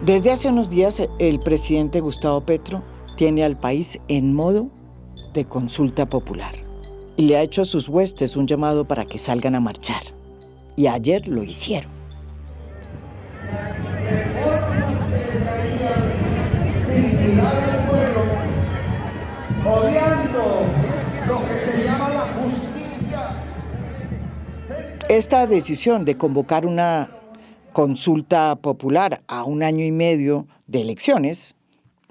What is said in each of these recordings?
Desde hace unos días, el presidente Gustavo Petro tiene al país en modo de consulta popular y le ha hecho a sus huestes un llamado para que salgan a marchar. Y ayer lo hicieron. Esta decisión de convocar una consulta popular a 1 año y medio de elecciones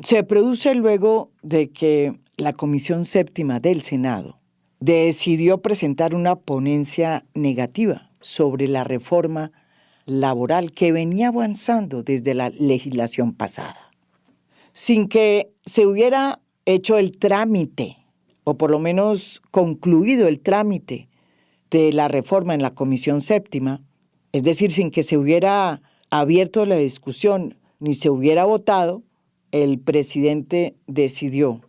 se produce luego de que la Comisión Séptima del Senado decidió presentar una ponencia negativa sobre la reforma laboral que venía avanzando desde la legislación pasada. Sin que se hubiera hecho el trámite, o por lo menos concluido el trámite de la reforma en la Comisión Séptima, es decir, sin que se hubiera abierto la discusión ni se hubiera votado, el presidente decidió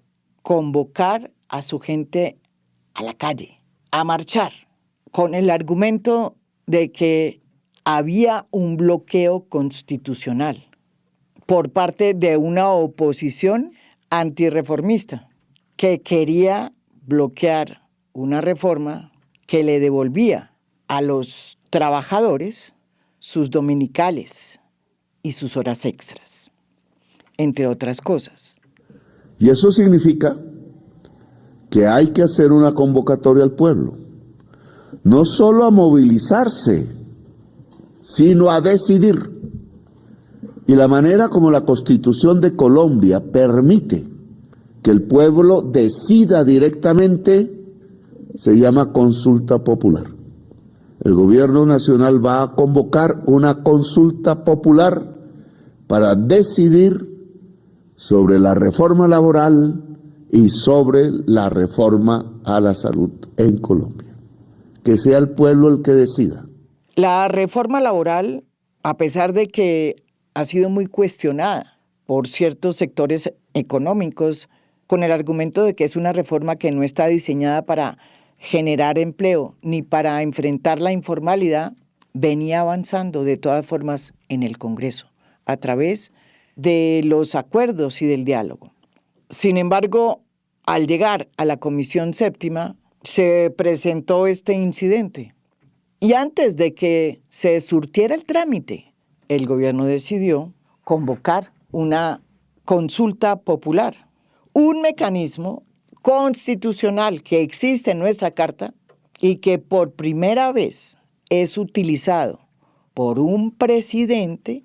convocar a su gente a la calle, a marchar, con el argumento de que había un bloqueo constitucional por parte de una oposición antirreformista que quería bloquear una reforma que le devolvía a los trabajadores sus dominicales y sus horas extras, entre otras cosas. Y eso significa que hay que hacer una convocatoria al pueblo, no solo a movilizarse, sino a decidir. Y la manera como la Constitución de Colombia permite que el pueblo decida directamente se llama consulta popular. El gobierno nacional va a convocar una consulta popular para decidir sobre la reforma laboral y sobre la reforma a la salud en Colombia. Que sea el pueblo el que decida. La reforma laboral, a pesar de que ha sido muy cuestionada por ciertos sectores económicos, con el argumento de que es una reforma que no está diseñada para generar empleo ni para enfrentar la informalidad, venía avanzando de todas formas en el Congreso, a través de los acuerdos y del diálogo. Sin embargo, al llegar a la Comisión Séptima, se presentó este incidente. Y antes de que se surtiera el trámite, el gobierno decidió convocar una consulta popular, un mecanismo constitucional que existe en nuestra Carta y que por primera vez es utilizado por un presidente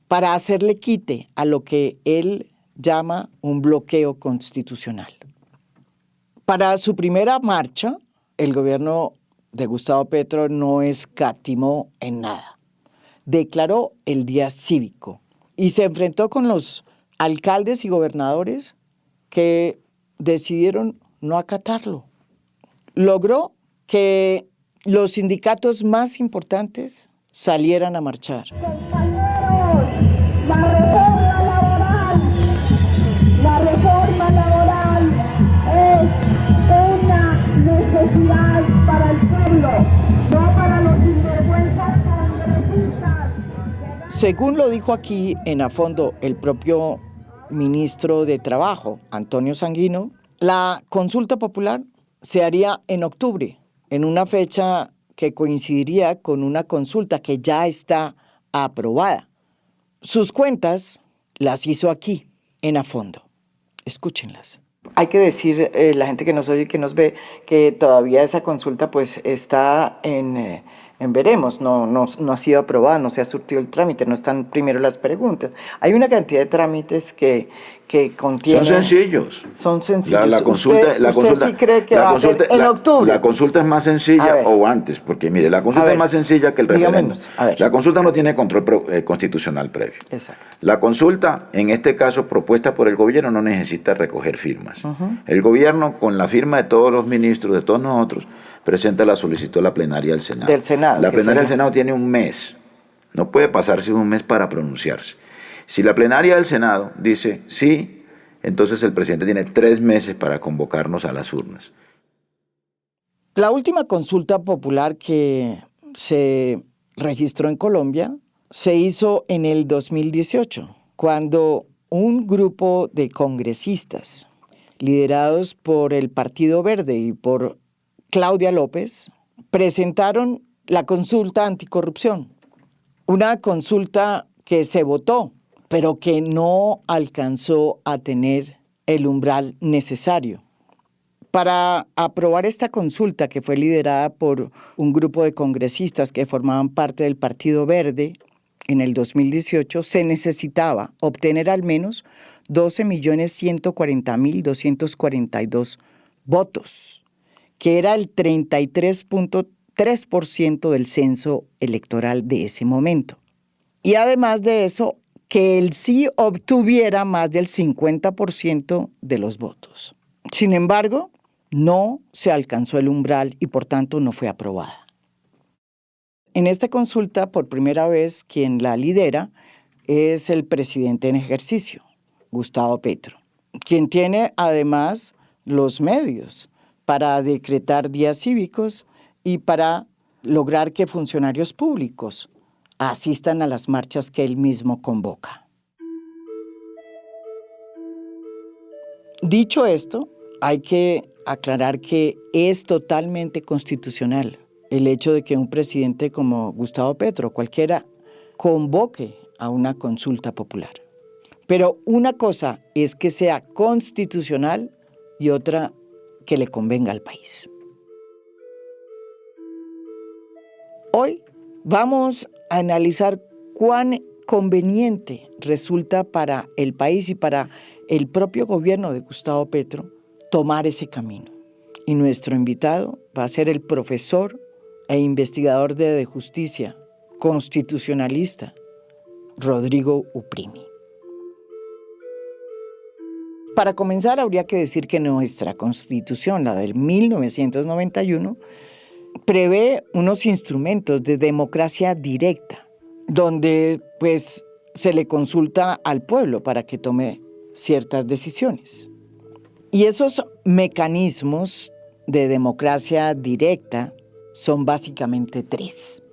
para hacerle quite a lo que él llama un bloqueo constitucional. Para su primera marcha, el gobierno de Gustavo Petro no escatimó en nada. Declaró el día cívico y se enfrentó con los alcaldes y gobernadores que decidieron no acatarlo. Logró que los sindicatos más importantes salieran a marchar. Compañeros, la reforma laboral es una necesidad para el pueblo, no para los sinvergüenzas congresistas. Según lo dijo aquí en A Fondo el propio ministro de Trabajo, Antonio Sanguino, la consulta popular se haría en octubre, en una fecha que coincidiría con una consulta que ya está aprobada. Sus cuentas las hizo aquí, en A Fondo. Escúchenlas. Hay que decir, la gente que nos oye y que nos ve, que todavía esa consulta pues está en veremos, no ha sido aprobada, no se ha surtido el trámite, no están primero las preguntas. Hay una cantidad de trámites que contienen... Son sencillos. Son sencillos. La consulta, ¿Usted sí cree que va a ser en octubre? La consulta es más sencilla o antes, porque mire, la consulta es más sencilla que el referéndum. La consulta no tiene control constitucional previo. Exacto. La consulta, en este caso propuesta por el gobierno, no necesita recoger firmas. El gobierno, con la firma de todos los ministros, de todos nosotros, presenta la solicitud a la plenaria del Senado. La plenaria del Senado tiene un mes. No puede pasarse un mes para pronunciarse. Si la plenaria del Senado dice sí, entonces el presidente tiene 3 meses para convocarnos a las urnas. La última consulta popular que se registró en Colombia se hizo en el 2018, cuando un grupo de congresistas liderados por el Partido Verde y por Claudia López presentaron la consulta anticorrupción, una consulta que se votó, pero que no alcanzó a tener el umbral necesario. Para aprobar esta consulta, que fue liderada por un grupo de congresistas que formaban parte del Partido Verde en el 2018, se necesitaba obtener al menos 12.140.242 votos, que era el 33.3% del censo electoral de ese momento. Y además de eso, que el sí obtuviera más del 50% de los votos. Sin embargo, no se alcanzó el umbral y por tanto no fue aprobada. En esta consulta, por primera vez, quien la lidera es el presidente en ejercicio, Gustavo Petro, quien tiene además los medios para decretar días cívicos y para lograr que funcionarios públicos asistan a las marchas que él mismo convoca. Dicho esto, hay que aclarar que es totalmente constitucional el hecho de que un presidente como Gustavo Petro, cualquiera, convoque a una consulta popular. Pero una cosa es que sea constitucional y otra que le convenga al país. Hoy vamos a analizar cuán conveniente resulta para el país y para el propio gobierno de Gustavo Petro tomar ese camino. Y nuestro invitado va a ser el profesor e investigador de justicia constitucionalista, Rodrigo Uprimi. Para comenzar, habría que decir que nuestra Constitución, la del 1991, prevé unos instrumentos de democracia directa, donde se le consulta al pueblo para que tome ciertas decisiones. Y esos mecanismos de democracia directa son básicamente tres: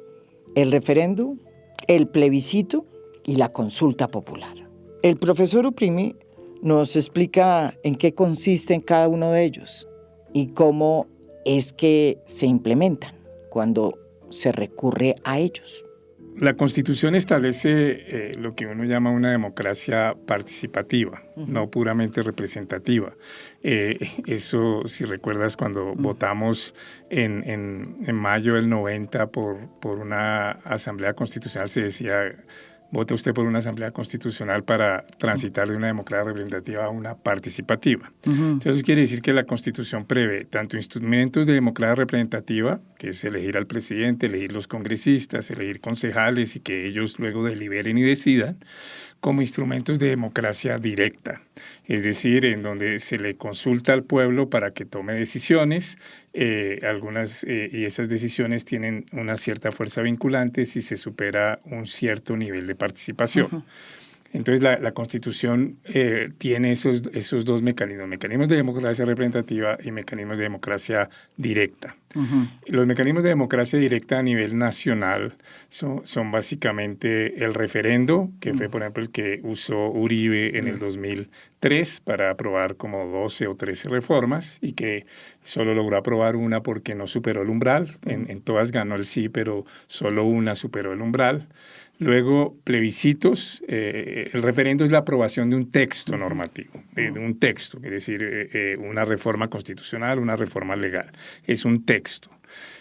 el referéndum, el plebiscito y la consulta popular. El profesor Uprimi nos explica en qué consisten cada uno de ellos y cómo es que se implementan cuando se recurre a ellos. La Constitución establece lo que uno llama una democracia participativa, no puramente representativa. Eso, si recuerdas, cuando votamos en mayo del 90 por una asamblea constitucional, se decía: vote usted por una asamblea constitucional para transitar de una democracia representativa a una participativa. Entonces, eso quiere decir que la Constitución prevé tanto instrumentos de democracia representativa, que es elegir al presidente, elegir los congresistas, elegir concejales y que ellos luego deliberen y decidan, como instrumentos de democracia directa, es decir, en donde se le consulta al pueblo para que tome decisiones, y esas decisiones tienen una cierta fuerza vinculante si se supera un cierto nivel de participación. Entonces, la Constitución tiene esos dos mecanismos de democracia representativa y mecanismos de democracia directa. Los mecanismos de democracia directa a nivel nacional son básicamente el referendo, que fue, por ejemplo, el que usó Uribe en el 2003 para aprobar como 12 o 13 reformas y que solo logró aprobar una porque no superó el umbral. En todas ganó el sí, pero solo una superó el umbral. Luego, plebiscitos. El referendo es la aprobación de un texto normativo, de un texto, es decir, una reforma constitucional, una reforma legal. Es un texto.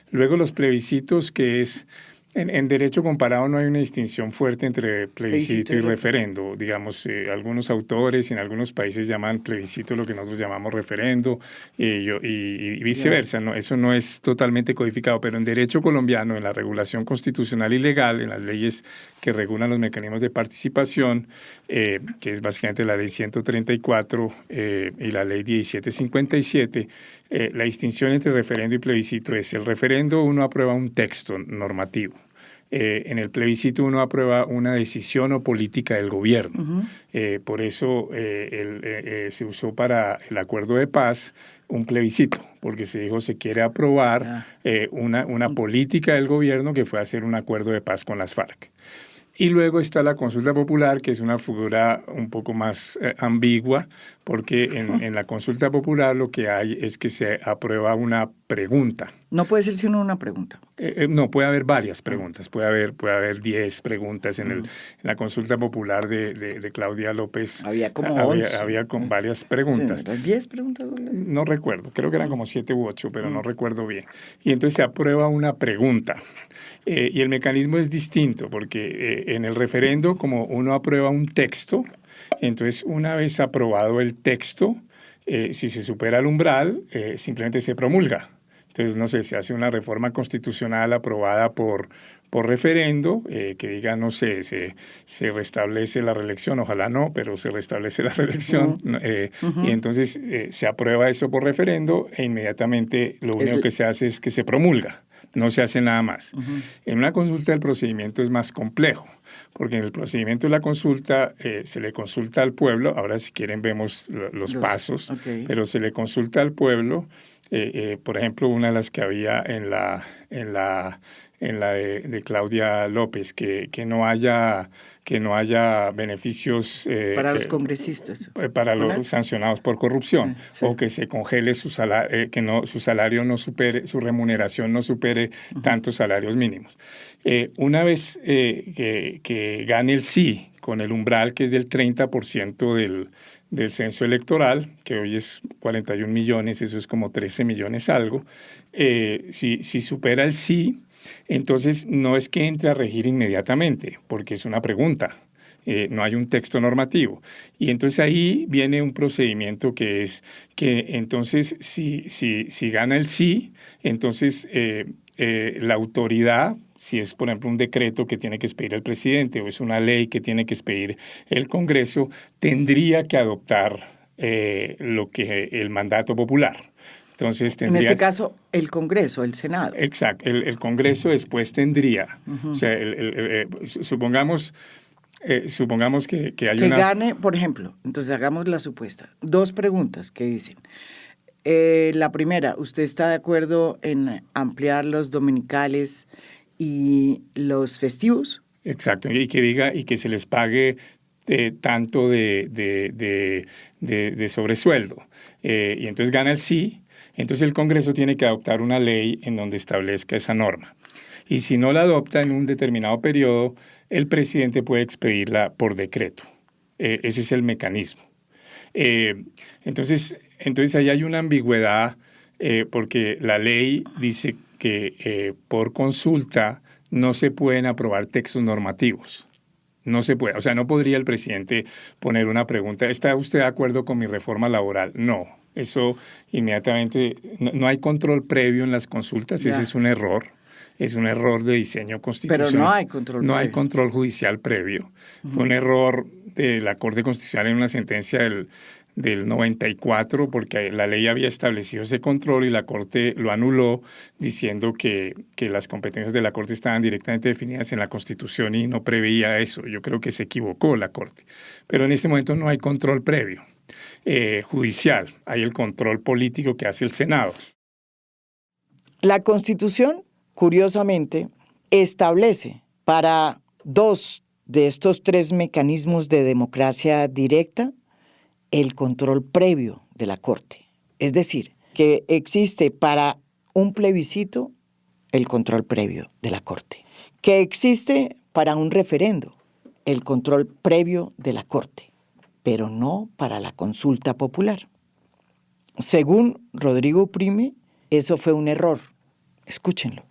Luego, los plebiscitos, que es... En derecho comparado no hay una distinción fuerte entre plebiscito y referendo. Digamos, algunos autores en algunos países llaman plebiscito lo que nosotros llamamos referendo y viceversa. ¿No? Eso no es totalmente codificado, pero en derecho colombiano, en la regulación constitucional y legal, en las leyes que regulan los mecanismos de participación, que es básicamente la ley 134 y la ley 1757, la distinción entre referendo y plebiscito es: el referendo uno aprueba un texto normativo. En el plebiscito uno aprueba una decisión o política del gobierno. Por eso se usó para el acuerdo de paz un plebiscito, porque se dijo se quiere aprobar una política del gobierno que fue hacer un acuerdo de paz con las FARC. Y luego está la consulta popular, que es una figura un poco más ambigua, porque en la consulta popular lo que hay es que se aprueba una pregunta. No puede ser sino una pregunta. No, puede haber varias preguntas. Puede haber 10 preguntas en la consulta popular de Claudia López. Había como 11. Había con varias preguntas. Sí, 10 preguntas. No recuerdo, creo que eran como 7 u 8, pero no recuerdo bien. Y entonces se aprueba una pregunta. Y el mecanismo es distinto, porque en el referendo, como uno aprueba un texto, entonces una vez aprobado el texto, si se supera el umbral, simplemente se promulga. Entonces, no sé, se hace una reforma constitucional aprobada por referendo, que diga, no sé, se restablece la reelección, ojalá no, pero se restablece la reelección, y entonces se aprueba eso por referendo e inmediatamente lo único que se hace es que se promulga, no se hace nada más. En una consulta el procedimiento es más complejo, porque en el procedimiento de la consulta se le consulta al pueblo, ahora si quieren vemos los pasos, pero se le consulta al pueblo. Por ejemplo, una de las que había en la de Claudia López, que no haya beneficios para los congresistas, para los sancionados por corrupción, o que se congele su salario, su salario no supere, su remuneración no supere tantos salarios mínimos. Una vez que gane el sí con el umbral que es del 30% del censo electoral, que hoy es 41 millones, eso es como 13 millones algo, si supera el sí, entonces no es que entre a regir inmediatamente, porque es una pregunta, no hay un texto normativo. Y entonces ahí viene un procedimiento que es que entonces si gana el sí, entonces la autoridad, si es, por ejemplo, un decreto que tiene que expedir el presidente o es una ley que tiene que expedir el Congreso, tendría que adoptar lo que el mandato popular. Entonces, en este caso, el Congreso, el Senado. Exacto. El Congreso después tendría. O sea, supongamos que hay que gane, por ejemplo, entonces hagamos la supuesta. 2 preguntas que dicen. La primera, ¿usted está de acuerdo en ampliar los dominicales y los festivos? Exacto, y que diga y que se les pague tanto de sobresueldo. Y entonces gana el sí, entonces el Congreso tiene que adoptar una ley en donde establezca esa norma. Y si no la adopta en un determinado periodo, el presidente puede expedirla por decreto. Ese es el mecanismo. Entonces ahí hay una ambigüedad porque la ley dice que por consulta no se pueden aprobar textos normativos. No se puede. O sea, no podría el presidente poner una pregunta, ¿está usted de acuerdo con mi reforma laboral? No. Eso inmediatamente, no hay control previo en las consultas, ese es un error. Es un error de diseño constitucional. Pero no hay control previo. No hay control judicial previo. Fue un error de la Corte Constitucional en una sentencia del 94, porque la ley había establecido ese control y la Corte lo anuló diciendo que las competencias de la Corte estaban directamente definidas en la Constitución y no preveía eso. Yo creo que se equivocó la Corte. Pero en este momento no hay control previo judicial. Hay el control político que hace el Senado. La Constitución, curiosamente, establece para 2 de estos 3 mecanismos de democracia directa el control previo de la Corte. Es decir, que existe para un plebiscito el control previo de la Corte, que existe para un referendo el control previo de la Corte, pero no para la consulta popular. Según Rodrigo Prime, eso fue un error. Escúchenlo.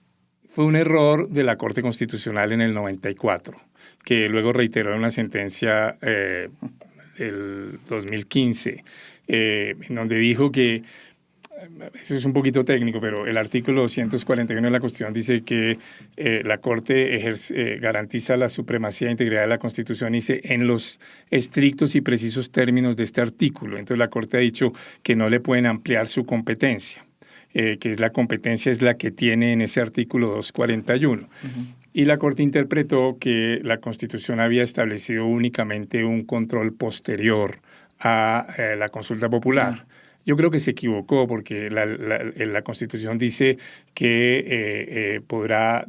Fue un error de la Corte Constitucional en el 94, que luego reiteró en una sentencia del 2015, en donde dijo que, eso es un poquito técnico, pero el artículo 241 de la Constitución dice que la Corte garantiza la supremacía e integridad de la Constitución, dice, en los estrictos y precisos términos de este artículo. Entonces la Corte ha dicho que no le pueden ampliar su competencia. Que la competencia es la que tiene en ese artículo 241. Y la Corte interpretó que la Constitución había establecido únicamente un control posterior a la consulta popular. Yo creo que se equivocó porque la Constitución dice que podrá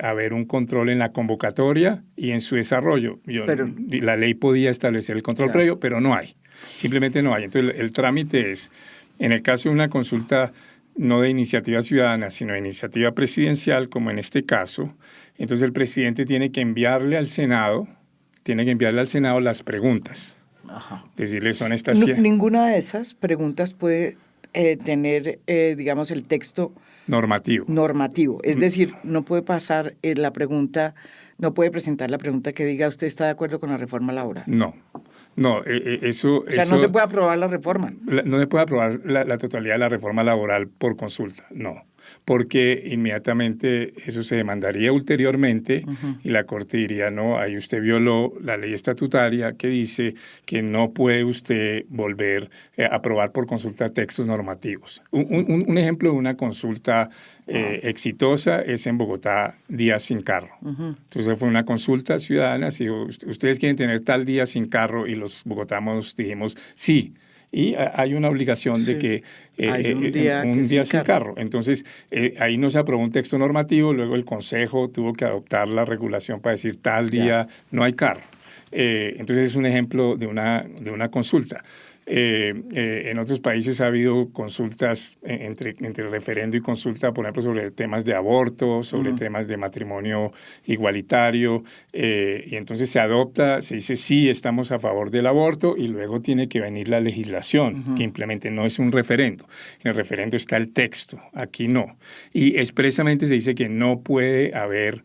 haber un control en la convocatoria y en su desarrollo. La ley podía establecer el control previo, pero no hay. Simplemente no hay. Entonces, el trámite es, en el caso de una consulta no de iniciativa ciudadana, sino de iniciativa presidencial, como en este caso, entonces el presidente tiene que enviarle al Senado las preguntas. Ajá. Decirle, son estas 100. Ninguna de esas preguntas puede tener, digamos, el texto normativo. Es decir, no puede pasar la pregunta, no puede presentar la pregunta que diga, ¿usted está de acuerdo con la reforma laboral? No, eso... O sea, no se puede aprobar la reforma. No se puede aprobar la totalidad de la reforma laboral por consulta, no. Porque inmediatamente eso se demandaría ulteriormente y la Corte diría, no, ahí usted violó la ley estatutaria que dice que no puede usted volver a aprobar por consulta textos normativos. Un ejemplo de una consulta exitosa es en Bogotá, Días sin Carro. Entonces fue una consulta ciudadana, si ustedes quieren tener tal día sin carro, y los bogotanos dijimos sí. Y hay una obligación de que un día sin carro. Entonces, ahí no se aprobó un texto normativo, luego el Consejo tuvo que adoptar la regulación para decir tal día no hay carro. Entonces, es un ejemplo de una consulta. En otros países ha habido consultas entre referendo y consulta, por ejemplo, sobre temas de aborto, sobre temas de matrimonio igualitario, y entonces se dice sí, estamos a favor del aborto, y luego tiene que venir la legislación que implemente, no es un referendo. En el referendo está el texto, aquí no. Y expresamente se dice que no puede haber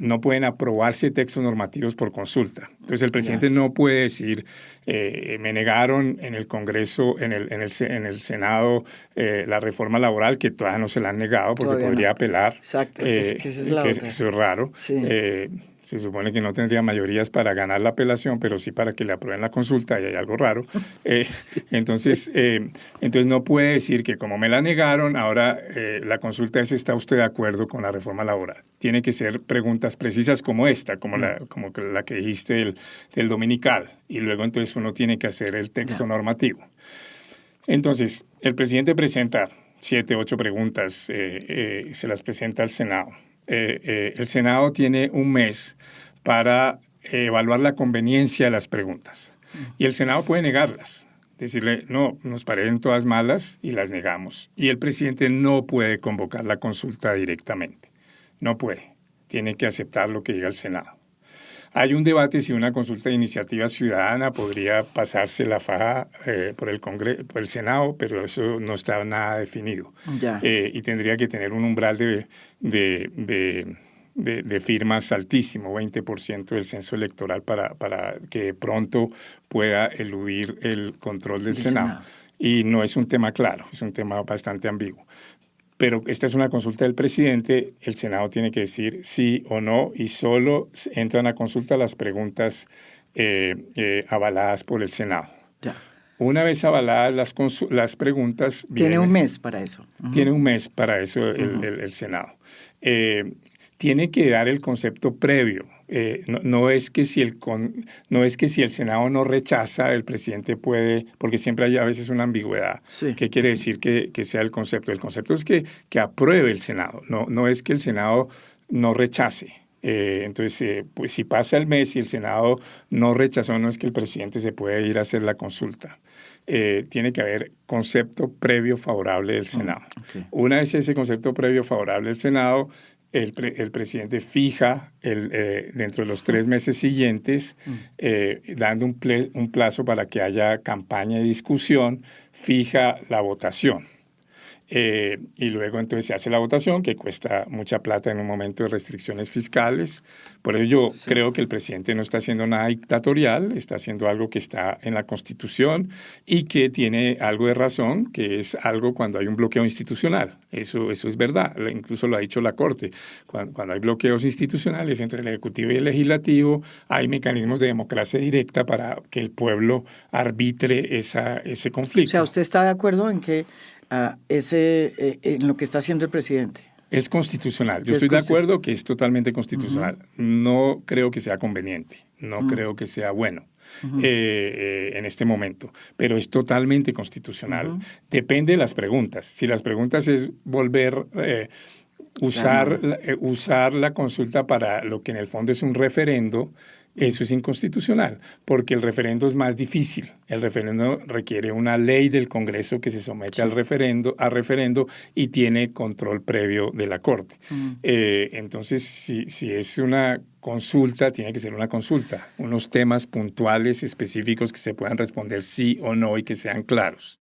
no pueden aprobarse textos normativos por consulta. Entonces el presidente no puede decir, me negaron en el Congreso, en el Senado, la reforma laboral, que todavía no se la han negado porque todavía podría no apelar. Exacto, esa es la otra. Eso es raro. Sí. Se supone que no tendría mayorías para ganar la apelación, pero sí para que le aprueben la consulta, y hay algo raro. Entonces no puede decir que como me la negaron, ahora la consulta es, ¿está usted de acuerdo con la reforma laboral? Tiene que ser preguntas precisas como esta, como la que dijiste del dominical, y luego entonces uno tiene que hacer el texto normativo. Entonces, el presidente presenta 7, 8 preguntas, se las presenta al Senado. El Senado tiene un mes para evaluar la conveniencia de las preguntas. Y el Senado puede negarlas, decirle, no, nos parecen todas malas y las negamos. Y el presidente no puede convocar la consulta directamente. No puede. Tiene que aceptar lo que diga el Senado. Hay un debate si una consulta de iniciativa ciudadana podría pasarse la faja por el Senado, pero eso no está nada definido. Y tendría que tener un umbral de firmas altísimo, 20% del censo electoral, para que pronto pueda eludir el control del Senado. Y no es un tema claro, es un tema bastante ambiguo. Pero esta es una consulta del presidente, el Senado tiene que decir sí o no, y solo entran a consulta las preguntas avaladas por el Senado. Una vez avaladas las preguntas... Tiene un mes para eso. Tiene un mes para eso el Senado. Tiene que dar el concepto previo. No es que si el Senado no rechaza, el presidente puede, porque siempre hay a veces una ambigüedad. Sí. ¿Qué quiere decir que sea el concepto? El concepto es que apruebe el Senado, no es que el Senado no rechace. Entonces, pues si pasa el mes y el Senado no rechazó, no es que el presidente se puede ir a hacer la consulta. Tiene que haber concepto previo favorable del Senado. Una vez ese concepto previo favorable del Senado, el presidente fija dentro de los 3 meses siguientes, dando un plazo para que haya campaña y discusión, fija la votación. Y luego entonces se hace la votación, que cuesta mucha plata en un momento de restricciones fiscales. Por eso yo creo que el presidente no está haciendo nada dictatorial, está haciendo algo que está en la Constitución y que tiene algo de razón, que es algo cuando hay un bloqueo institucional. Eso es verdad, incluso lo ha dicho la Corte. Cuando hay bloqueos institucionales entre el Ejecutivo y el Legislativo, hay mecanismos de democracia directa para que el pueblo arbitre ese conflicto. O sea, ¿usted está de acuerdo en que en lo que está haciendo el presidente? Es constitucional. Yo estoy de acuerdo que es totalmente constitucional. No creo que sea conveniente, no creo que sea bueno en este momento, pero es totalmente constitucional. Depende de las preguntas. Si las preguntas es volver... usar la consulta para lo que en el fondo es un referendo, eso es inconstitucional, porque el referendo es más difícil. El referendo requiere una ley del Congreso que se somete al referendo y tiene control previo de la Corte. Entonces, si es una consulta, tiene que ser una consulta, unos temas puntuales, específicos que se puedan responder sí o no y que sean claros.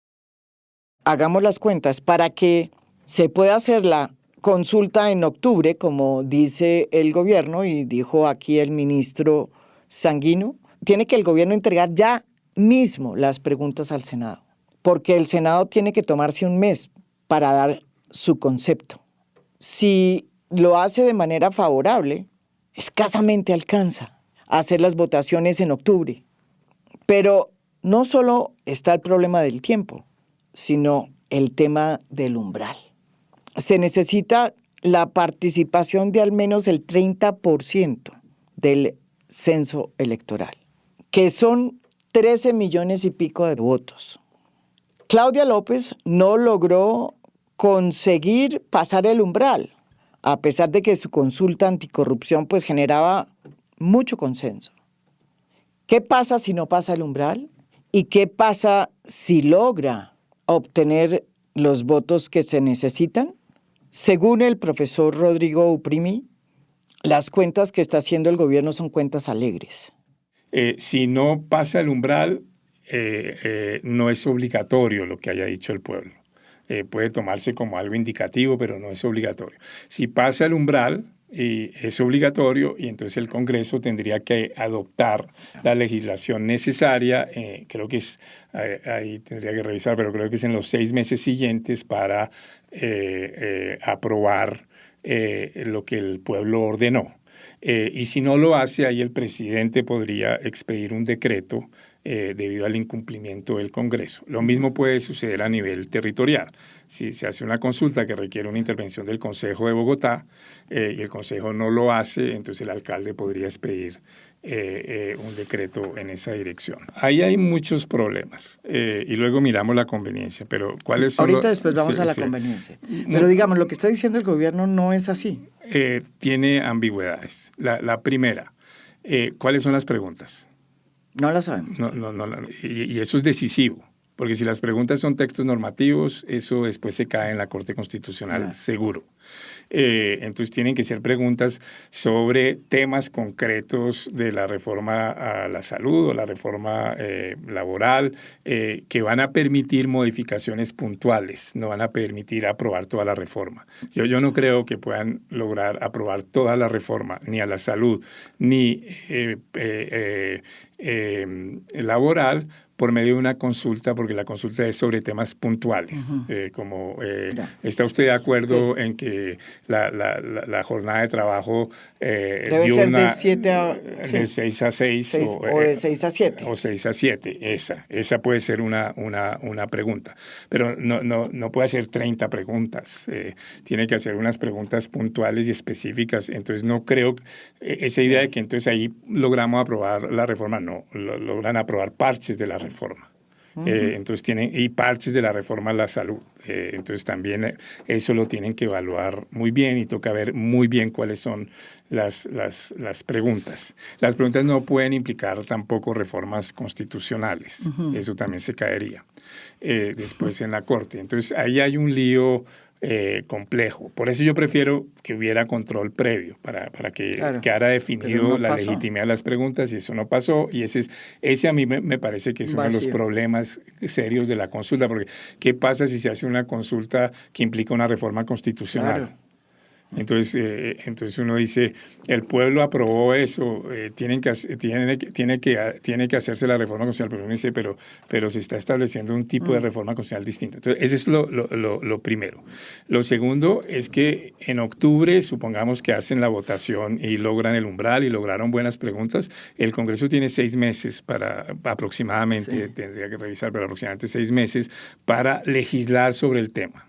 Hagamos las cuentas para que se pueda hacer la consulta en octubre, como dice el gobierno y dijo aquí el ministro Sanguino. Tiene que el gobierno entregar ya mismo las preguntas al Senado, porque el Senado tiene que tomarse un mes para dar su concepto. Si lo hace de manera favorable, escasamente alcanza a hacer las votaciones en octubre. Pero no solo está el problema del tiempo, sino el tema del umbral. Se necesita la participación de al menos el 30% del censo electoral, que son 13 millones y pico de votos. Claudia López no logró conseguir pasar el umbral, a pesar de que su consulta anticorrupción pues generaba mucho consenso. ¿Qué pasa si no pasa el umbral? ¿Y qué pasa si logra obtener los votos que se necesitan? Según el profesor Rodrigo Uprimi, las cuentas que está haciendo el gobierno son cuentas alegres. Si no pasa el umbral, no es obligatorio lo que haya dicho el pueblo. Puede tomarse como algo indicativo, pero no es obligatorio. Si pasa el umbral, es obligatorio y entonces el Congreso tendría que adoptar la legislación necesaria, creo que es, ahí tendría que revisar, pero creo que es en los 6 meses siguientes para aprobar lo que el pueblo ordenó. Y si no lo hace, ahí el presidente podría expedir un decreto debido al incumplimiento del Congreso. Lo mismo puede suceder a nivel territorial. Si se hace una consulta que requiere una intervención del Consejo de Bogotá y el Consejo no lo hace, entonces el alcalde podría expedir un decreto en esa dirección. Ahí hay muchos problemas y luego miramos la conveniencia, pero ¿cuáles son? Ahorita después vamos a la conveniencia. Pero digamos, lo que está diciendo el gobierno no es así. Tiene ambigüedades. La primera, ¿cuáles son las preguntas? No la sabemos. Y eso es decisivo, porque si las preguntas son textos normativos, eso después se cae en la Corte Constitucional, seguro. Entonces tienen que ser preguntas sobre temas concretos de la reforma a la salud o la reforma laboral que van a permitir modificaciones puntuales, no van a permitir aprobar toda la reforma. Yo no creo que puedan lograr aprobar toda la reforma, ni a la salud, ni laboral, por medio de una consulta, porque la consulta es sobre temas puntuales. ¿Está usted de acuerdo en que la jornada de trabajo debe ser de 6 a 6 o de 6 a 7? O 6 a 7, esa puede ser una pregunta. Pero no puede hacer 30 preguntas. Tiene que hacer unas preguntas puntuales y específicas. Entonces no creo, esa idea de que entonces ahí logramos aprobar la reforma, no, logran aprobar parches de la reforma. Entonces y parches de la reforma a la salud. Entonces también eso lo tienen que evaluar muy bien y toca ver muy bien cuáles son las preguntas. Las preguntas no pueden implicar tampoco reformas constitucionales. Eso también se caería después en la Corte. Entonces ahí hay un lío complejo. Por eso yo prefiero que hubiera control previo para que quedara definido la legitimidad de las preguntas y eso no pasó y ese a mí me parece que es uno de los problemas serios de la consulta, porque ¿qué pasa si se hace una consulta que implica una reforma constitucional? Entonces uno dice, el pueblo aprobó eso, tiene que hacerse la reforma constitucional, pero uno dice, pero se está estableciendo un tipo de reforma constitucional distinto. Entonces, ese es lo primero. Lo segundo es que en octubre, supongamos que hacen la votación y logran el umbral y lograron buenas preguntas, el Congreso tiene 6 meses para aproximadamente, tendría que revisar, pero aproximadamente 6 meses para legislar sobre el tema.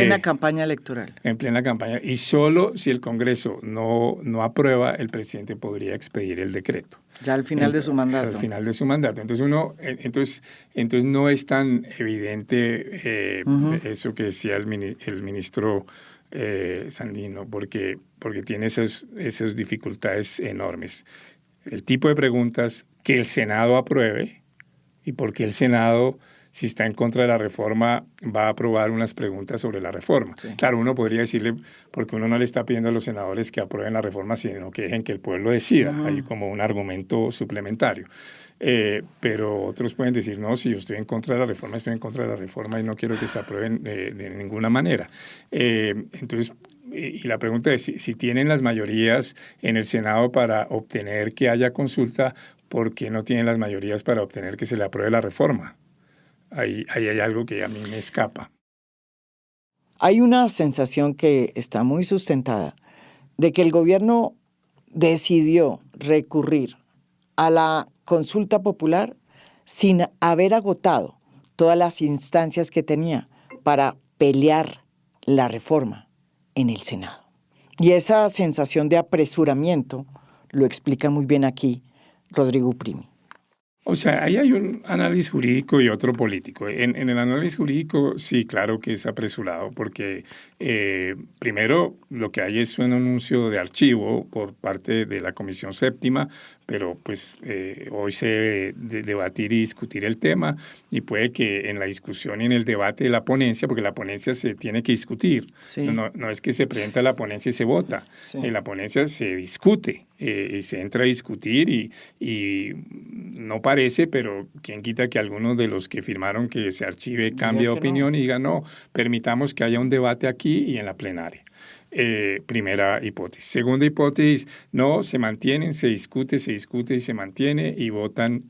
Plena campaña electoral. En plena campaña. Y solo si el Congreso no aprueba, el presidente podría expedir el decreto. Ya al final de su mandato. Al final de su mandato. Entonces no es tan evidente eso que decía el ministro Sandino, porque tiene esas dificultades enormes. El tipo de preguntas que el Senado apruebe y porque el Senado, si está en contra de la reforma, va a aprobar unas preguntas sobre la reforma. Sí. Claro, uno podría decirle, porque uno no le está pidiendo a los senadores que aprueben la reforma, sino que dejen que el pueblo decida. Hay como un argumento suplementario. Pero otros pueden decir, no, si yo estoy en contra de la reforma, estoy en contra de la reforma y no quiero que se aprueben de ninguna manera. Entonces, y la pregunta es, si tienen las mayorías en el Senado para obtener que haya consulta, ¿por qué no tienen las mayorías para obtener que se le apruebe la reforma? Ahí hay algo que a mí me escapa. Hay una sensación que está muy sustentada de que el gobierno decidió recurrir a la consulta popular sin haber agotado todas las instancias que tenía para pelear la reforma en el Senado. Y esa sensación de apresuramiento lo explica muy bien aquí Rodrigo Uprimi. O sea, ahí hay un análisis jurídico y otro político. En el análisis jurídico, sí, claro que es apresurado, porque primero lo que hay es un anuncio de archivo por parte de la Comisión Séptima, pero pues hoy se debe debatir y discutir el tema, y puede que en la discusión y en el debate de la ponencia, porque la ponencia se tiene que discutir, sí. No es que se presenta la ponencia y se vota, sí. En la ponencia se discute y se entra a discutir y no parece, pero quién quita que algunos de los que firmaron que se archive cambie de opinión y diga no, permitamos que haya un debate aquí y en la plenaria. Primera hipótesis. Segunda hipótesis, no, se mantienen, se discute y se mantiene y votan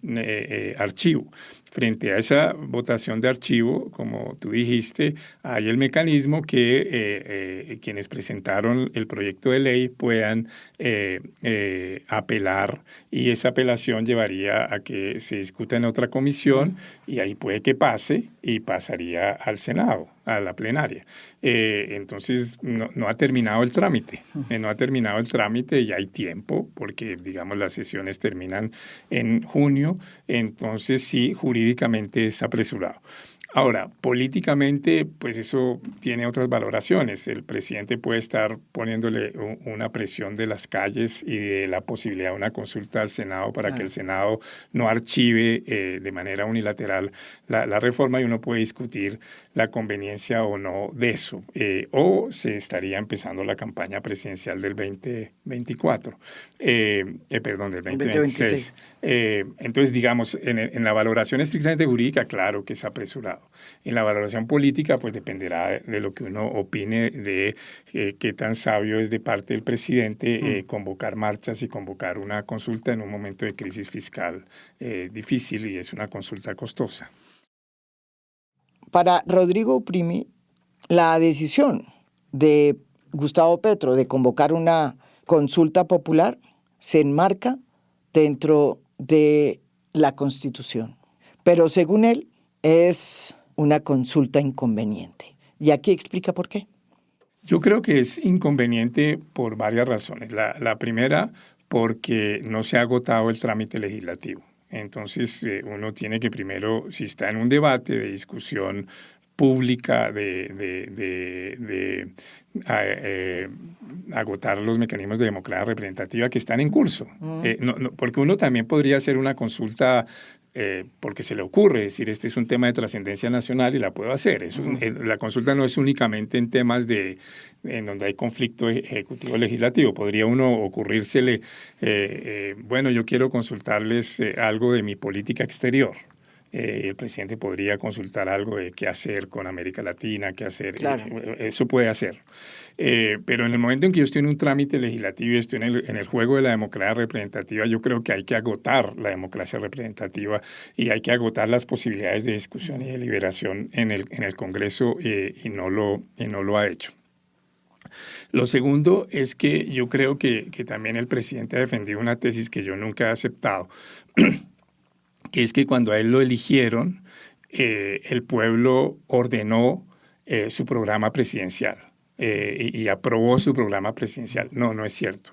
archivo. Frente a esa votación de archivo, como tú dijiste, hay el mecanismo que quienes presentaron el proyecto de ley puedan apelar, y esa apelación llevaría a que se discuta en otra comisión y ahí puede que pase y pasaría al Senado, a la plenaria. Entonces no ha terminado el trámite, y hay tiempo porque, digamos, las sesiones terminan en junio, entonces sí, jurídicamente es apresurado. Ahora, políticamente, pues eso tiene otras valoraciones. El presidente puede estar poniéndole una presión de las calles y de la posibilidad de una consulta al Senado para que el Senado no archive de manera unilateral la reforma, y uno puede discutir la conveniencia o no de eso. O se estaría empezando la campaña presidencial del 2024, del 2026. Entonces, digamos, en la valoración estrictamente jurídica, claro que es apresurado. En la valoración política, pues dependerá de lo que uno opine de qué tan sabio es de parte del presidente convocar marchas y convocar una consulta en un momento de crisis fiscal difícil, y es una consulta costosa. Para Rodrigo Uprimi, la decisión de Gustavo Petro de convocar una consulta popular se enmarca dentro de la Constitución, pero según él es una consulta inconveniente. Y aquí explica por qué. Yo creo que es inconveniente por varias razones. La primera, porque no se ha agotado el trámite legislativo. Entonces, uno tiene que primero, si está en un debate de discusión pública, agotar los mecanismos de democracia representativa que están en curso. Porque uno también podría hacer una consulta porque se le ocurre, decir, este es un tema de trascendencia nacional y la puedo hacer. La consulta no es únicamente en temas en donde hay conflicto ejecutivo-legislativo. Podría uno ocurrírsele, bueno, yo quiero consultarles algo de mi política exterior. El presidente podría consultar algo de qué hacer con América Latina, qué hacer. Claro. Eso puede hacer. Pero en el momento en que yo estoy en un trámite legislativo y estoy en el juego de la democracia representativa, yo creo que hay que agotar la democracia representativa y hay que agotar las posibilidades de discusión y deliberación en el Congreso, y no lo ha hecho. Lo segundo es que yo creo que también el presidente ha defendido una tesis que yo nunca he aceptado, que es que cuando a él lo eligieron, el pueblo ordenó su programa presidencial. Y aprobó su programa presidencial. No, no es cierto.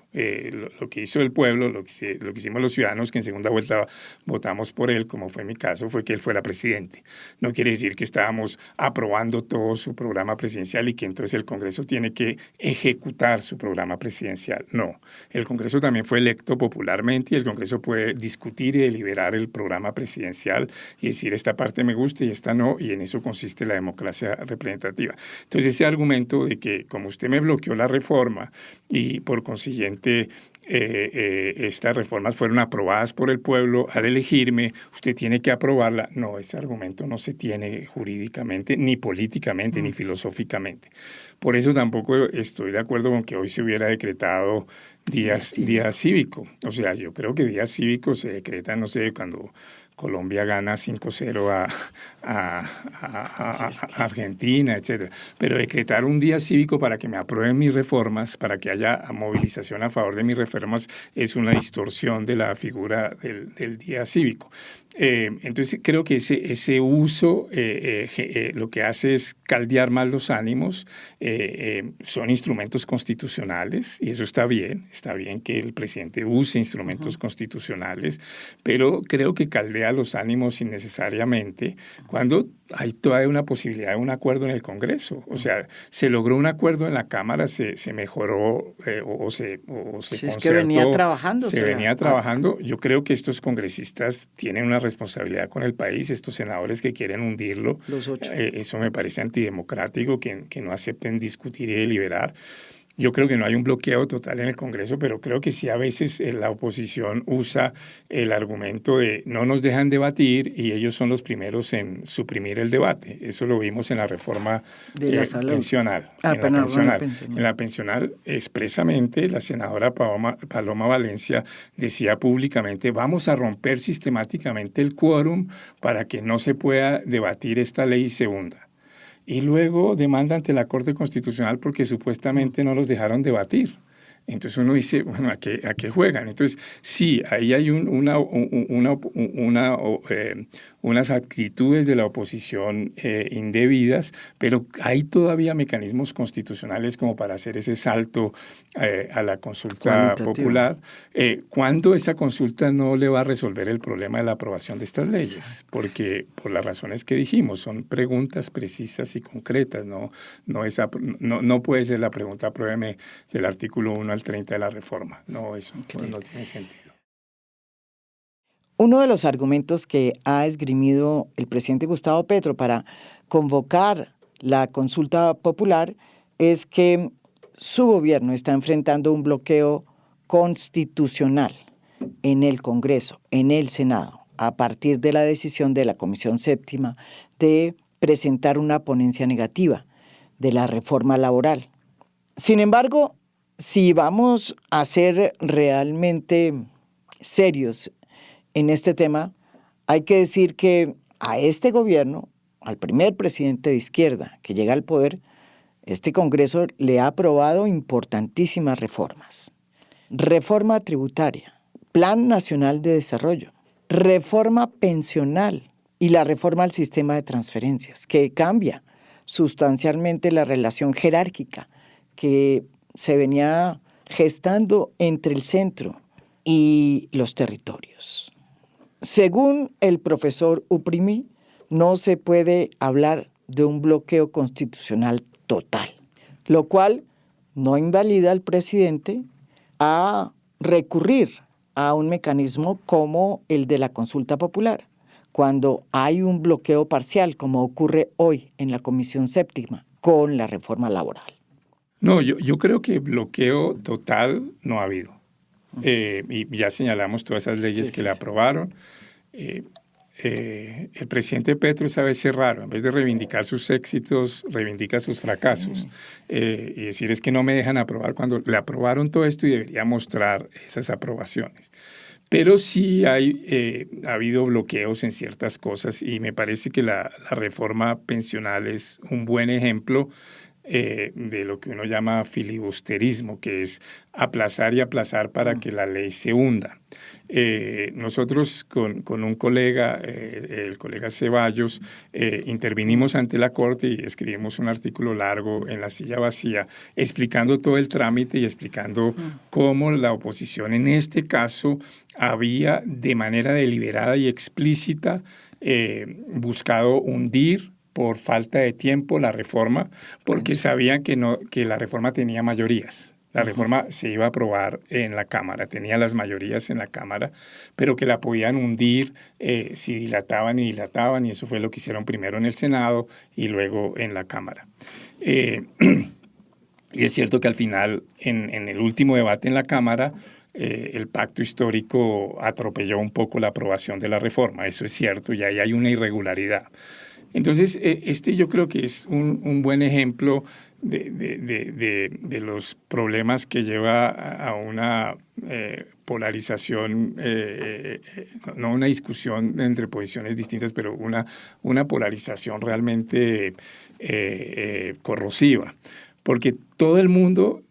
Lo que hizo el pueblo, lo que hicimos los ciudadanos, que en segunda vuelta votamos por él, como fue mi caso, fue que él fuera presidente. No quiere decir que estábamos aprobando todo su programa presidencial y que entonces el Congreso tiene que ejecutar su programa presidencial. No. El Congreso también fue electo popularmente y el Congreso puede discutir y deliberar el programa presidencial y decir esta parte me gusta y esta no, y en eso consiste la democracia representativa. Entonces ese argumento de que como usted me bloqueó la reforma y por consiguiente estas reformas fueron aprobadas por el pueblo al elegirme, usted tiene que aprobarla. No, ese argumento no se tiene jurídicamente, ni políticamente, ni filosóficamente. Por eso tampoco estoy de acuerdo con que hoy se hubiera decretado día cívico. O sea, yo creo que día cívico se decreta, no sé, cuando Colombia gana 5-0 a Argentina, etc. Pero decretar un día cívico para que me aprueben mis reformas, para que haya movilización a favor de mis reformas, es una distorsión de la figura del día cívico. Entonces creo que ese uso lo que hace es caldear más los ánimos. Son instrumentos constitucionales y eso está bien que el presidente use instrumentos constitucionales, pero creo que caldea los ánimos innecesariamente cuando hay todavía una posibilidad de un acuerdo en el Congreso. O sea, se logró un acuerdo en la Cámara, se mejoró o se concertó. Es que venía trabajando. Se venía trabajando. Yo creo que estos congresistas tienen una responsabilidad con el país, estos senadores que quieren hundirlo. Los 8. Eso me parece antidemocrático, que no acepten discutir y deliberar. Yo creo que no hay un bloqueo total en el Congreso, pero creo que sí a veces la oposición usa el argumento de no nos dejan debatir y ellos son los primeros en suprimir el debate. Eso lo vimos en la reforma pensional. En la pensional, expresamente, la senadora Paloma Valencia decía públicamente, vamos a romper sistemáticamente el quórum para que no se pueda debatir esta ley y se hunda. Y luego demanda ante la Corte Constitucional porque supuestamente no los dejaron debatir. Entonces uno dice, bueno, ¿a qué juegan? Entonces, sí, ahí hay unas actitudes de la oposición indebidas, pero hay todavía mecanismos constitucionales como para hacer ese salto a la consulta popular, cuando esa consulta no le va a resolver el problema de la aprobación de estas leyes, porque por las razones que dijimos, son preguntas precisas y concretas, no puede ser la pregunta apruébeme del artículo 1 al 30 de la reforma. No, eso no tiene sentido. Uno de los argumentos que ha esgrimido el presidente Gustavo Petro para convocar la consulta popular es que su gobierno está enfrentando un bloqueo constitucional en el Congreso, en el Senado, a partir de la decisión de la Comisión Séptima de presentar una ponencia negativa de la reforma laboral. Sin embargo, si vamos a ser realmente serios en este tema, hay que decir que a este gobierno, al primer presidente de izquierda que llega al poder, este Congreso le ha aprobado importantísimas reformas. Reforma tributaria, Plan Nacional de Desarrollo, reforma pensional y la reforma al sistema de transferencias, que cambia sustancialmente la relación jerárquica que se venía gestando entre el centro y los territorios. Según el profesor Uprimi, no se puede hablar de un bloqueo constitucional total, lo cual no invalida al presidente a recurrir a un mecanismo como el de la consulta popular, cuando hay un bloqueo parcial, como ocurre hoy en la Comisión Séptima con la reforma laboral. No, yo creo que bloqueo total no ha habido. Y ya señalamos todas esas leyes que le aprobaron. El presidente Petro es a veces raro. En vez de reivindicar sus éxitos, reivindica sus fracasos. Y decir es que no me dejan aprobar cuando le aprobaron todo esto y debería mostrar esas aprobaciones. Pero sí ha habido bloqueos en ciertas cosas y me parece que la reforma pensional es un buen ejemplo de lo que uno llama filibusterismo, que es aplazar y aplazar para que la ley se hunda. Nosotros con un colega, el colega Ceballos, intervinimos ante la Corte y escribimos un artículo largo en La Silla Vacía explicando todo el trámite y explicando cómo la oposición en este caso había de manera deliberada y explícita buscado hundir por falta de tiempo la reforma, porque sabían que la reforma tenía mayorías. La reforma se iba a aprobar en la Cámara, tenía las mayorías en la Cámara, pero que la podían hundir si dilataban y dilataban, y eso fue lo que hicieron primero en el Senado y luego en la Cámara. Y es cierto que al final, en el último debate en la Cámara, el pacto histórico atropelló un poco la aprobación de la reforma, eso es cierto, y ahí hay una irregularidad. Entonces, yo creo que es un buen ejemplo de los problemas que lleva a una polarización, no una discusión entre posiciones distintas, pero una polarización realmente corrosiva. Porque todo el mundo,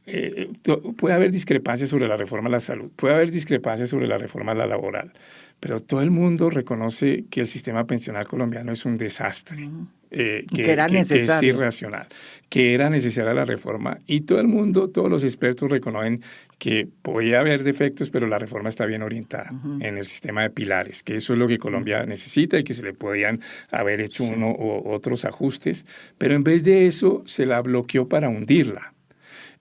puede haber discrepancias sobre la reforma a la salud, puede haber discrepancias sobre la reforma a la laboral, pero todo el mundo reconoce que el sistema pensional colombiano es un desastre, que es irracional, que era necesaria la reforma, y todo el mundo, todos los expertos reconocen que podía haber defectos, pero la reforma está bien orientada en el sistema de pilares, que eso es lo que Colombia necesita y que se le podían haber hecho uno u otros ajustes, pero en vez de eso se la bloqueó para hundirla.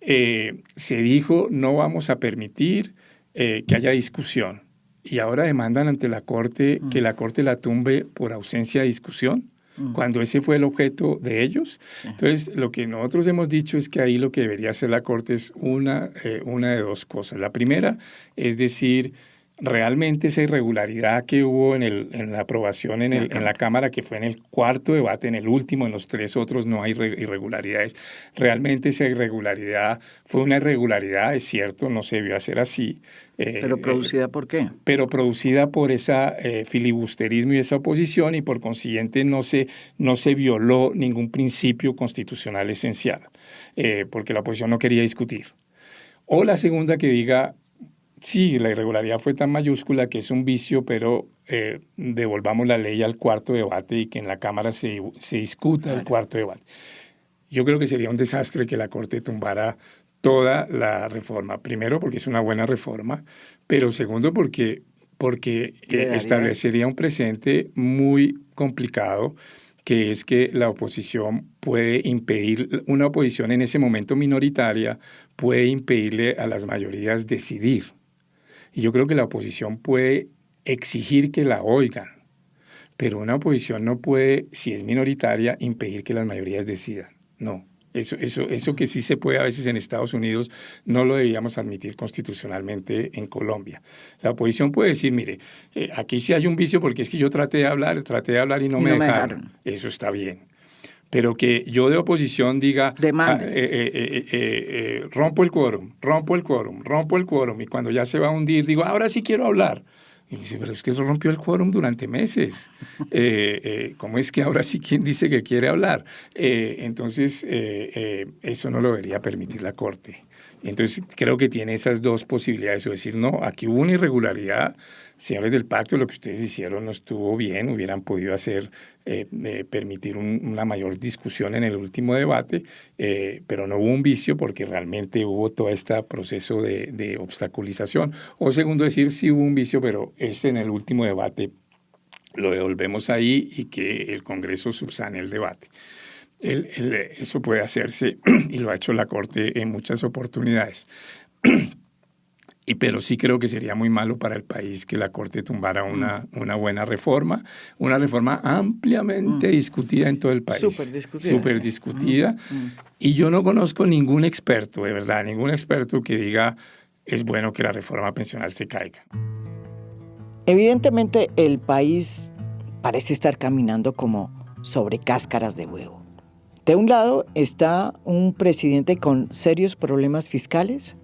Se dijo no vamos a permitir que haya discusión, y ahora demandan ante la Corte que la Corte la tumbe por ausencia de discusión, cuando ese fue el objeto de ellos. Sí. Entonces, lo que nosotros hemos dicho es que ahí lo que debería hacer la Corte es una de dos cosas. La primera es decir, realmente esa irregularidad que hubo en la aprobación en la Cámara, que fue en el cuarto debate, en el último, en los tres otros no hay irregularidades. Realmente esa irregularidad fue una irregularidad, es cierto, no se debió hacer así. ¿Pero producida por qué? Pero producida por ese filibusterismo y esa oposición, y por consiguiente no se violó ningún principio constitucional esencial, porque la oposición no quería discutir. O la segunda, que diga, sí, la irregularidad fue tan mayúscula que es un vicio, pero devolvamos la ley al cuarto debate y que en la Cámara se discuta el cuarto debate. Yo creo que sería un desastre que la Corte tumbara toda la reforma. Primero, porque es una buena reforma, pero segundo, porque establecería un precedente muy complicado, que es que la oposición puede impedir, una oposición en ese momento minoritaria puede impedirle a las mayorías decidir. Y yo creo que la oposición puede exigir que la oigan, pero una oposición no puede, si es minoritaria, impedir que las mayorías decidan. No. Eso que sí se puede a veces en Estados Unidos, no lo debíamos admitir constitucionalmente en Colombia. La oposición puede decir, mire, aquí sí hay un vicio porque es que yo traté de hablar y no me dejaron. Eso está bien. Pero que yo de oposición diga, rompo el quórum, y cuando ya se va a hundir, digo, ahora sí quiero hablar. Y dice, pero es que eso rompió el quórum durante meses. ¿Cómo es que ahora sí quién dice que quiere hablar? Entonces, eso no lo debería permitir la Corte. Entonces, creo que tiene esas dos posibilidades. O decir, no, aquí hubo una irregularidad. Señores del pacto, lo que ustedes hicieron no estuvo bien. Hubieran podido permitir una mayor discusión en el último debate, pero no hubo un vicio porque realmente hubo todo este proceso de obstaculización. O segundo, decir, sí hubo un vicio, pero en el último debate lo devolvemos ahí y que el Congreso subsane el debate. Eso puede hacerse y lo ha hecho la Corte en muchas oportunidades. Pero sí creo que sería muy malo para el país que la Corte tumbara una buena reforma, una reforma ampliamente discutida en todo el país. Súper discutida. Y yo no conozco ningún experto, de verdad, ningún experto que diga es bueno que la reforma pensional se caiga. Evidentemente el país parece estar caminando como sobre cáscaras de huevo. De un lado está un presidente con serios problemas fiscales,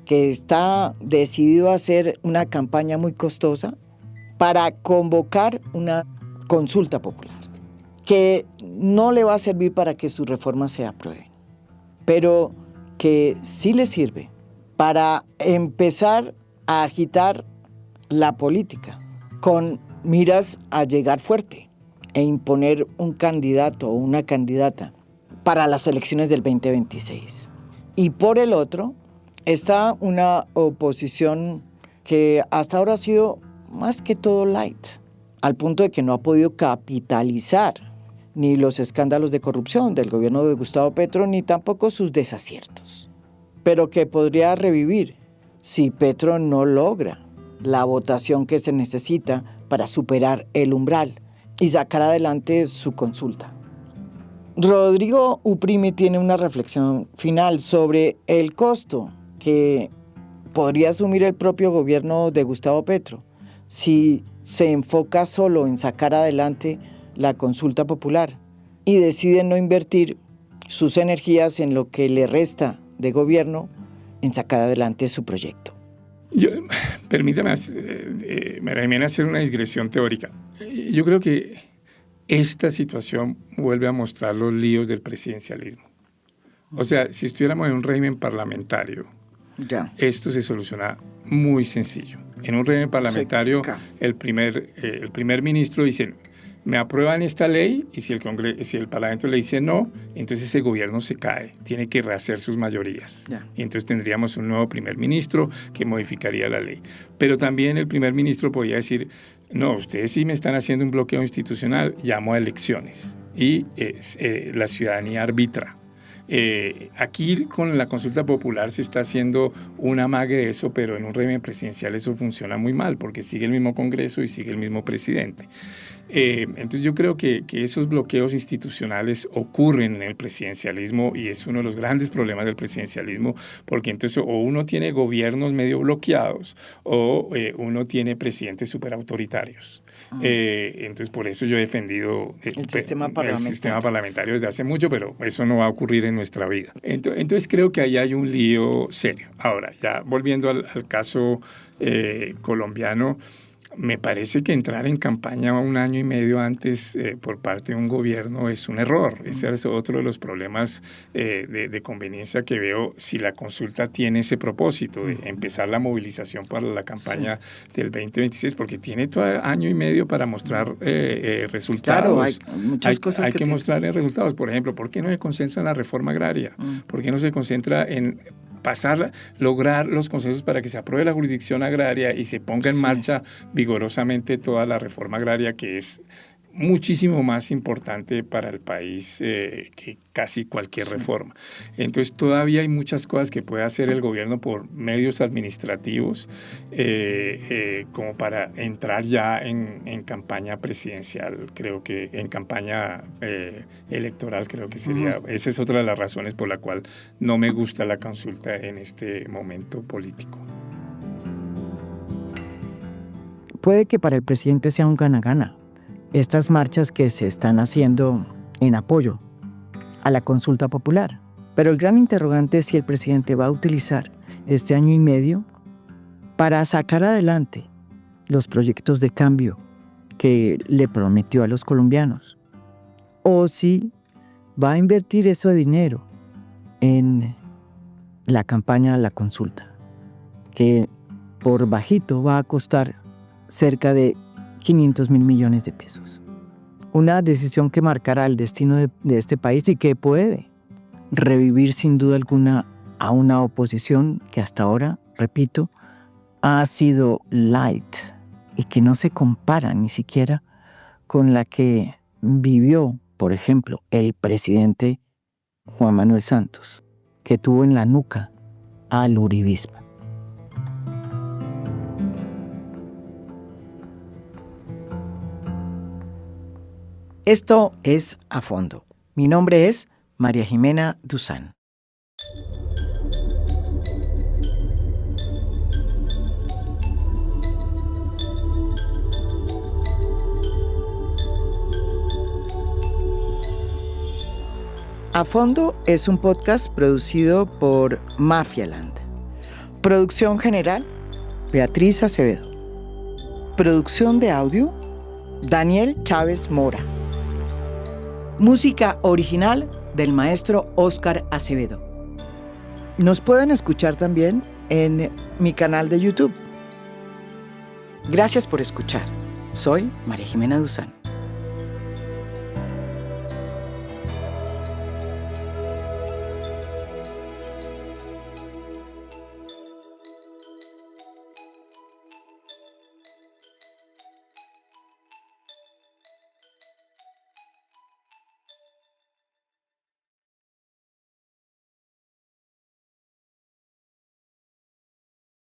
que está decidido a hacer una campaña muy costosa para convocar una consulta popular, que no le va a servir para que sus reformas se aprueben. pero que sí le sirve para empezar a agitar la política con miras a llegar fuerte e imponer un candidato o una candidata para las elecciones del 2026. Y por el otro está una oposición que hasta ahora ha sido más que todo light, al punto de que no ha podido capitalizar ni los escándalos de corrupción del gobierno de Gustavo Petro, ni tampoco sus desaciertos, pero que podría revivir si Petro no logra la votación que se necesita para superar el umbral y sacar adelante su consulta. Rodrigo Uprimi tiene una reflexión final sobre el costo que podría asumir el propio gobierno de Gustavo Petro si se enfoca solo en sacar adelante la consulta popular y decide no invertir sus energías en lo que le resta de gobierno en sacar adelante su proyecto. Permítame hacer una digresión teórica. Yo creo que esta situación vuelve a mostrar los líos del presidencialismo. O sea, si estuviéramos en un régimen parlamentario, esto se soluciona muy sencillo. En un régimen parlamentario, el primer ministro dice, me aprueban esta ley, y si el Parlamento le dice no, entonces ese gobierno se cae, tiene que rehacer sus mayorías. Y entonces tendríamos un nuevo primer ministro que modificaría la ley. Pero también el primer ministro podría decir, no, ustedes sí me están haciendo un bloqueo institucional, llamo a elecciones. Y la ciudadanía arbitra. Aquí con la consulta popular se está haciendo un amague de eso, pero en un régimen presidencial eso funciona muy mal porque sigue el mismo Congreso y sigue el mismo presidente. Entonces yo creo que esos bloqueos institucionales ocurren en el presidencialismo y es uno de los grandes problemas del presidencialismo, porque entonces o uno tiene gobiernos medio bloqueados o uno tiene presidentes superautoritarios. Entonces por eso yo he defendido el sistema parlamentario desde hace mucho, pero eso no va a ocurrir en nuestra vida. Entonces creo que ahí hay un lío serio. Ahora, ya volviendo al caso colombiano, me parece que entrar en campaña un año y medio antes por parte de un gobierno es un error. Ese es otro de los problemas de conveniencia que veo si la consulta tiene ese propósito de empezar la movilización para la campaña del 2026, porque tiene todo año y medio para mostrar resultados. Claro, hay muchas cosas hay que mostrar resultados. Por ejemplo, ¿por qué no se concentra en la reforma agraria? ¿Por qué no se concentra en lograr los consensos para que se apruebe la jurisdicción agraria y se ponga en marcha vigorosamente toda la reforma agraria, que es muchísimo más importante para el país que casi cualquier reforma? Entonces todavía hay muchas cosas que puede hacer el gobierno por medios administrativos como para entrar ya en campaña presidencial. Creo que en campaña electoral creo que sería, esa es otra de las razones por la cual no me gusta la consulta en este momento político. Puede que para el presidente sea un gana-gana estas marchas que se están haciendo en apoyo a la consulta popular. Pero el gran interrogante es si el presidente va a utilizar este año y medio para sacar adelante los proyectos de cambio que le prometió a los colombianos, o si va a invertir ese dinero en la campaña a la consulta, que por bajito va a costar cerca de 500 mil millones de pesos. Una decisión que marcará el destino de este país y que puede revivir sin duda alguna a una oposición que hasta ahora, repito, ha sido light y que no se compara ni siquiera con la que vivió, por ejemplo, el presidente Juan Manuel Santos, que tuvo en la nuca al uribismo. Esto es A Fondo. Mi nombre es María Jimena Duzán. A Fondo es un podcast producido por Mafialand. Producción general, Beatriz Acevedo. Producción de audio, Daniel Chávez Mora. Música original del maestro Óscar Acevedo. Nos pueden escuchar también en mi canal de YouTube. Gracias por escuchar. Soy María Jimena Duzán.